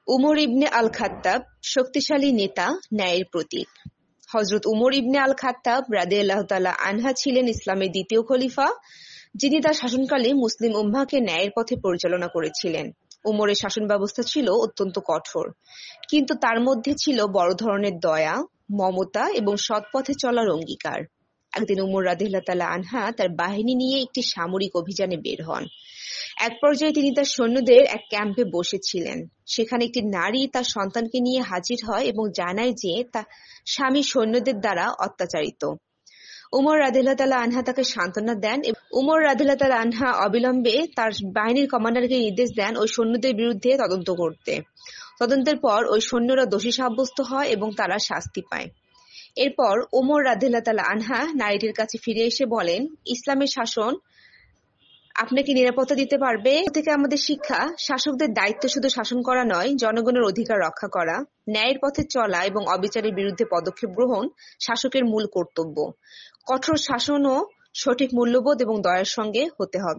উমর ইবনে আল-খাত্তাব শক্তিশালী নেতা, ন্যায়ের প্রতীক। হযরত উমর ইবনে আল-খাত্তাব রাদিয়াল্লাহু তাআলা আনহা ছিলেন ইসলামের দ্বিতীয় খলিফা, যিনি তার শাসনকালে মুসলিম উম্মাহকে ন্যায়ের পথে পরিচালনা করেছিলেন। উমরের শাসন ব্যবস্থা ছিল অত্যন্ত কঠোর, কিন্তু তার মধ্যে ছিল বড় ধরনের দয়া, মমতা এবং সৎ পথে চলার অঙ্গীকার। একদিন উমর রাদিয়াল্লাহু তাআলা আনহা তার বাহিনী নিয়ে একটি সামরিক অভিযানে বের হন। এক পর্যায়ে তিনি তার সৈন্যদের এক ক্যাম্পে বসেছিলেন। সেখানে একটি নারী তার সন্তানকে নিয়ে হাজির হয় এবং জানায় যে তার স্বামী সৈন্যদের দ্বারা অত্যাচারিত। উমর রাদিয়াল্লাহু তাআলা আনহা তাকে সান্ত্বনা দেন। উমর রাদিয়াল্লাহু তাআলা আনহা অবিলম্বে তার বাহিনীর কমান্ডারকে নির্দেশ দেন ওই সৈন্যদের বিরুদ্ধে তদন্ত করতে। তদন্তের পর ওই সৈন্যরা দোষী সাব্যস্ত হয় এবং তারা শাস্তি পায়। এরপর উমর রাদিয়াল্লাহু তাআলা আনহা নারীটির কাছে ফিরে এসে বলেন, ইসলামের শাসন আপনাকে নিরাপত্তা দিতে পারবে। এ থেকে আমাদের শিক্ষা, শাসকদের দায়িত্ব শুধু শাসন করা নয়, জনগণের অধিকার রক্ষা করা, ন্যায়ের পথে চলা এবং অবিচারের বিরুদ্ধে পদক্ষেপ গ্রহণ শাসকের মূল কর্তব্য। কঠোর শাসনও সঠিক মূল্যবোধ এবং দয়ার সঙ্গে হতে হবে।